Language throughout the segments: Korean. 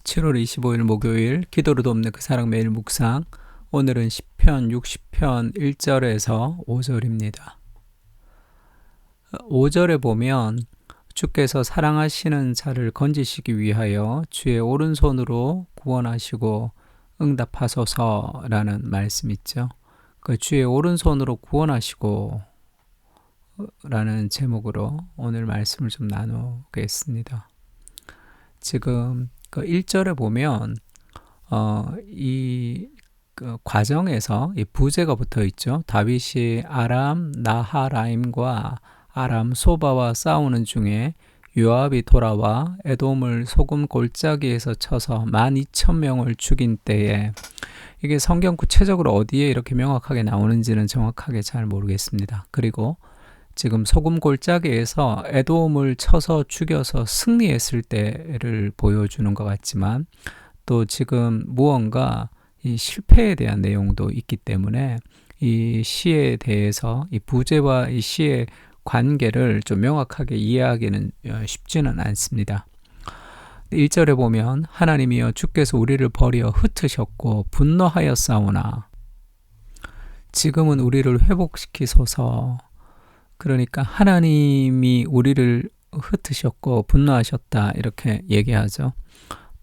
7월 25일 목요일 기도로 돕는 그 사랑 매일 묵상. 오늘은 시편 60편 1절에서 5절입니다. 5절에 보면 주께서 사랑하시는 자를 건지시기 위하여 주의 오른손으로 구원하시고 응답하소서라는 말씀 있죠. 그 주의 오른손으로 구원하시고 라는 제목으로 오늘 말씀을 좀 나누겠습니다. 지금 그 1절에 보면 그 과정에서 이 부제가 붙어 있죠. 다윗이 아람 나하라임과 아람 소바와 싸우는 중에 요압이 돌아와 에돔을 소금 골짜기에서 쳐서 12,000명을 죽인 때에, 이게 성경 구체적으로 어디에 이렇게 명확하게 나오는지는 정확하게 잘 모르겠습니다. 그리고 지금 소금 골짜기에서 에돔을 쳐서 죽여서 승리했을 때를 보여주는 것 같지만, 또 지금 무언가 이 실패에 대한 내용도 있기 때문에 이 시에 대해서 이 부제와 이 시의 관계를 좀 명확하게 이해하기는 쉽지는 않습니다. 1절에 보면 하나님이여 주께서 우리를 버려 흩으셨고 분노하였사오나 지금은 우리를 회복시키소서. 그러니까 하나님이 우리를 흩으셨고 분노하셨다, 이렇게 얘기하죠.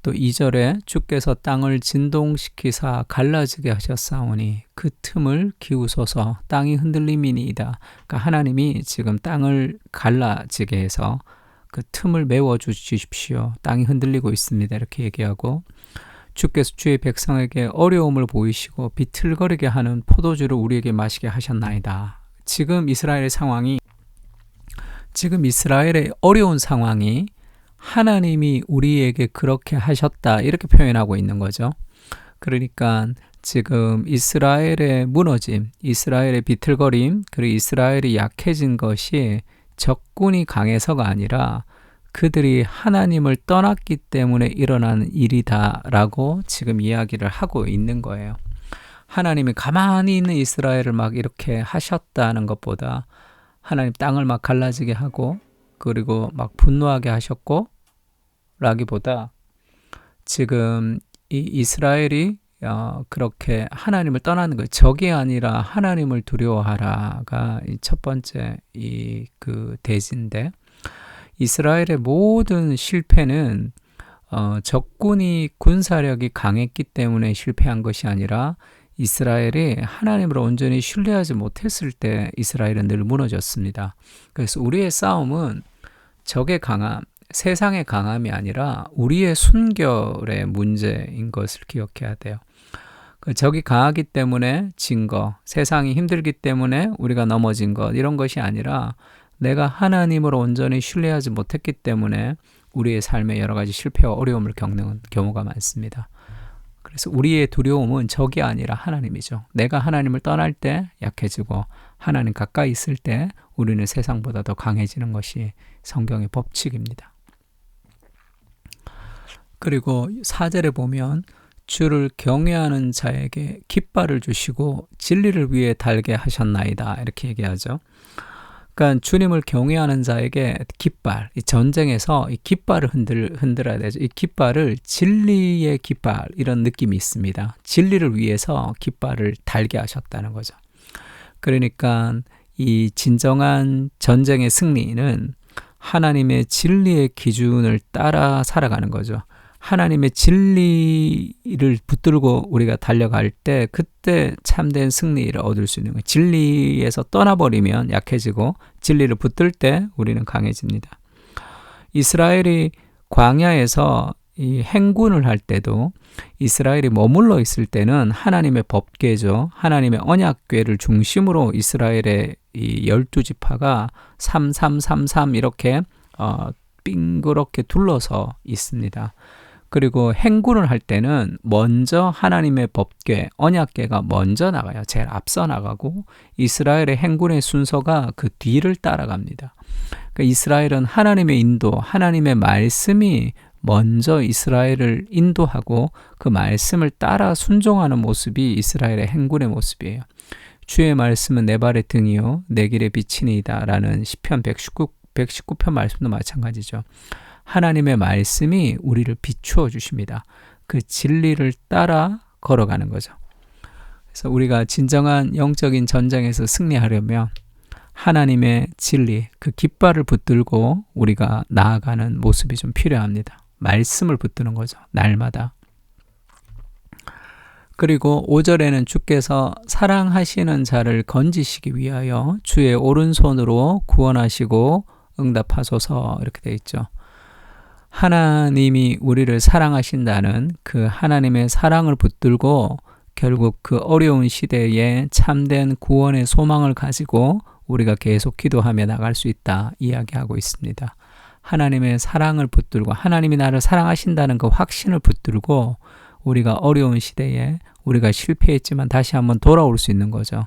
또 2절에 주께서 땅을 진동시키사 갈라지게 하셨사오니 그 틈을 기우소서. 땅이 흔들림이니이다. 그러니까 하나님이 지금 땅을 갈라지게 해서 그 틈을 메워주십시오. 땅이 흔들리고 있습니다, 이렇게 얘기하고, 주께서 주의 백성에게 어려움을 보이시고 비틀거리게 하는 포도주를 우리에게 마시게 하셨나이다. 지금 이스라엘의 어려운 상황이 하나님이 우리에게 그렇게 하셨다, 이렇게 표현하고 있는 거죠. 그러니까 지금 이스라엘의 무너짐, 이스라엘의 비틀거림, 그리고 이스라엘이 약해진 것이 적군이 강해서가 아니라 그들이 하나님을 떠났기 때문에 일어나는 일이다라고 지금 이야기를 하고 있는 거예요. 하나님이 가만히 있는 이스라엘을 막 이렇게 하셨다는 것보다 하나님 땅을 막 갈라지게 하고 그리고 막 분노하게 하셨고 라기보다 지금 이 이스라엘이 그렇게 하나님을 떠나는 거예요. 적이 아니라 하나님을 두려워하라가 첫 번째 그 대지인데, 이스라엘의 모든 실패는 적군이 군사력이 강했기 때문에 실패한 것이 아니라 이스라엘이 하나님을 온전히 신뢰하지 못했을 때 이스라엘은 늘 무너졌습니다. 그래서 우리의 싸움은 적의 강함, 세상의 강함이 아니라 우리의 순결의 문제인 것을 기억해야 돼요. 적이 강하기 때문에 진 것, 세상이 힘들기 때문에 우리가 넘어진 것, 이런 것이 아니라 내가 하나님을 온전히 신뢰하지 못했기 때문에 우리의 삶에 여러 가지 실패와 어려움을 겪는 경우가 많습니다. 그래서 우리의 두려움은 적이 아니라 하나님이죠. 내가 하나님을 떠날 때 약해지고 하나님 가까이 있을 때 우리는 세상보다 더 강해지는 것이 성경의 법칙입니다. 그리고 4절에 보면 주를 경외하는 자에게 깃발을 주시고 진리를 위해 달게 하셨나이다, 이렇게 얘기하죠. 그러니까 주님을 경외하는 자에게 깃발, 이 전쟁에서 이 깃발을 흔들어야 되죠. 이 깃발을 진리의 깃발, 이런 느낌이 있습니다. 진리를 위해서 깃발을 달게 하셨다는 거죠. 그러니까 이 진정한 전쟁의 승리는 하나님의 진리의 기준을 따라 살아가는 거죠. 하나님의 진리를 붙들고 우리가 달려갈 때 그때 참된 승리를 얻을 수 있는 거예요. 진리에서 떠나버리면 약해지고 진리를 붙들 때 우리는 강해집니다. 이스라엘이 광야에서 이 행군을 할 때도 이스라엘이 머물러 있을 때는 하나님의 법궤죠. 하나님의 언약궤를 중심으로 이스라엘의 이 12지파가 3333 이렇게 빙그렇게 둘러서 있습니다. 그리고 행군을 할 때는 먼저 하나님의 법궤, 언약궤가 먼저 나가요. 제일 앞서 나가고 이스라엘의 행군의 순서가 그 뒤를 따라갑니다. 그러니까 이스라엘은 하나님의 인도, 하나님의 말씀이 먼저 이스라엘을 인도하고 그 말씀을 따라 순종하는 모습이 이스라엘의 행군의 모습이에요. 주의 말씀은 내 발의 등이요 내 길의 빛이니이다 라는 시편 119편 말씀도 마찬가지죠. 하나님의 말씀이 우리를 비추어 주십니다. 그 진리를 따라 걸어가는 거죠. 그래서 우리가 진정한 영적인 전쟁에서 승리하려면 하나님의 진리, 그 깃발을 붙들고 우리가 나아가는 모습이 좀 필요합니다. 말씀을 붙드는 거죠. 날마다. 그리고 5절에는 주께서 사랑하시는 자를 건지시기 위하여 주의 오른손으로 구원하시고 응답하소서 이렇게 되어 있죠. 하나님이 우리를 사랑하신다는 그 하나님의 사랑을 붙들고 결국 그 어려운 시대에 참된 구원의 소망을 가지고 우리가 계속 기도하며 나갈 수 있다 이야기하고 있습니다. 하나님의 사랑을 붙들고 하나님이 나를 사랑하신다는 그 확신을 붙들고 우리가 어려운 시대에 우리가 실패했지만 다시 한번 돌아올 수 있는 거죠.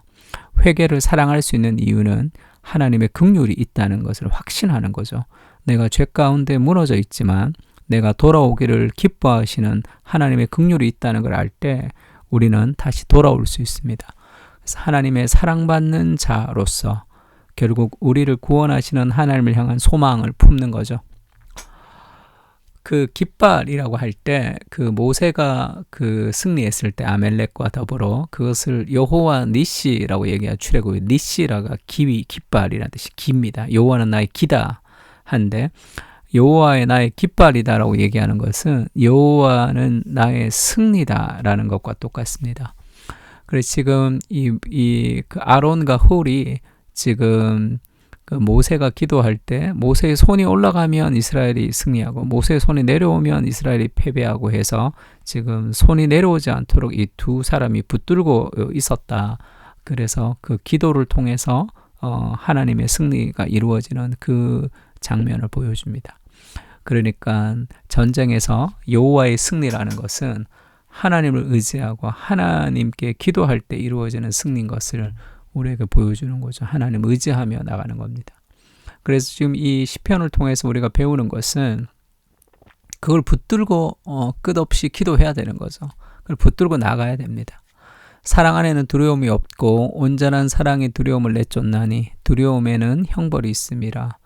회개를 사랑할 수 있는 이유는 하나님의 긍휼이 있다는 것을 확신하는 거죠. 내가 죄 가운데 무너져 있지만 내가 돌아오기를 기뻐하시는 하나님의 긍휼이 있다는 걸 알 때 우리는 다시 돌아올 수 있습니다. 그래서 하나님의 사랑받는 자로서 결국 우리를 구원하시는 하나님을 향한 소망을 품는 거죠. 그 깃발이라고 할 때 그 모세가 그 승리했을 때 아멜렉과 더불어 그것을 여호와 니시라고 얘기하죠. 출애굽 니시라가 기위 깃발이라는 뜻이 기입니다. 여호와는 나의 기다 한데 여호와의 나의 깃발이다라고 얘기하는 것은 여호와는 나의 승리다라는 것과 똑같습니다. 그래서 지금 그 아론과 홀이 지금 그 모세가 기도할 때 모세의 손이 올라가면 이스라엘이 승리하고 모세의 손이 내려오면 이스라엘이 패배하고 해서 지금 손이 내려오지 않도록 이 두 사람이 붙들고 있었다. 그래서 그 기도를 통해서 하나님의 승리가 이루어지는 그 장면을 보여줍니다. 그러니까 전쟁에서 여호와의 승리라는 것은 하나님을 의지하고 하나님께 기도할 때 이루어지는 승리인 것을 우리에게 보여주는 거죠. 하나님 의지하며 나가는 겁니다. 그래서 지금 이 시편을 통해서 우리가 배우는 것은 그걸 붙들고 끝없이 기도해야 되는 거죠. 그걸 붙들고 나가야 됩니다. 사랑 안에는 두려움이 없고 온전한 사랑이 두려움을 내쫓나니 두려움에는 형벌이 있음이라.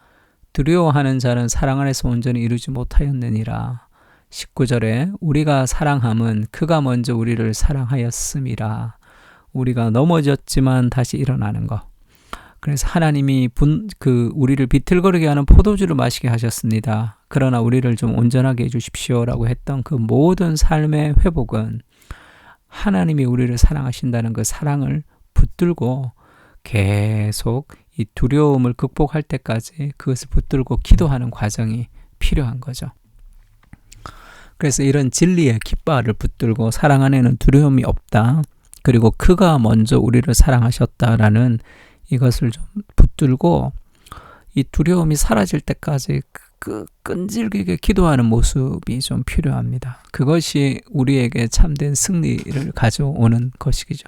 두려워하는 자는 사랑 안에서 온전히 이루지 못하였느니라. 19절에 우리가 사랑함은 그가 먼저 우리를 사랑하였음이라. 우리가 넘어졌지만 다시 일어나는 것. 그래서 하나님이 우리를 비틀거리게 하는 포도주를 마시게 하셨습니다. 그러나 우리를 좀 온전하게 해주십시오라고 했던 그 모든 삶의 회복은 하나님이 우리를 사랑하신다는 그 사랑을 붙들고 계속 이 두려움을 극복할 때까지 그것을 붙들고 기도하는 과정이 필요한 거죠. 그래서 이런 진리의 깃발을 붙들고 사랑 안에는 두려움이 없다. 그리고 그가 먼저 우리를 사랑하셨다라는 이것을 좀 붙들고 이 두려움이 사라질 때까지 끈질기게 기도하는 모습이 좀 필요합니다. 그것이 우리에게 참된 승리를 가져오는 것이죠.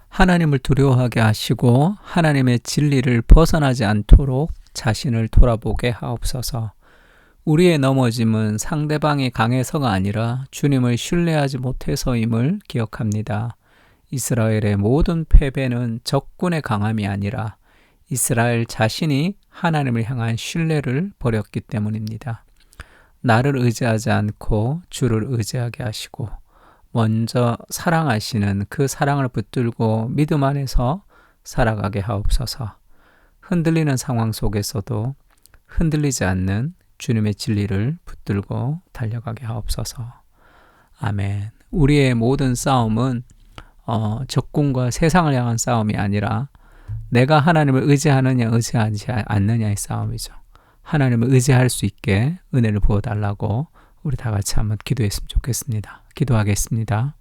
하나님을 두려워하게 하시고 하나님의 진리를 벗어나지 않도록 자신을 돌아보게 하옵소서. 우리의 넘어짐은 상대방이 강해서가 아니라 주님을 신뢰하지 못해서임을 기억합니다. 이스라엘의 모든 패배는 적군의 강함이 아니라 이스라엘 자신이 하나님을 향한 신뢰를 버렸기 때문입니다. 나를 의지하지 않고 주를 의지하게 하시고 먼저 사랑하시는 그 사랑을 붙들고 믿음 안에서 살아가게 하옵소서. 흔들리는 상황 속에서도 흔들리지 않는 주님의 진리를 붙들고 달려가게 하옵소서. 아멘. 우리의 모든 싸움은 적군과 세상을 향한 싸움이 아니라 내가 하나님을 의지하느냐 의지하지 않느냐의 싸움이죠. 하나님을 의지할 수 있게 은혜를 부어달라고 우리 다 같이 한번 기도했으면 좋겠습니다. 기도하겠습니다.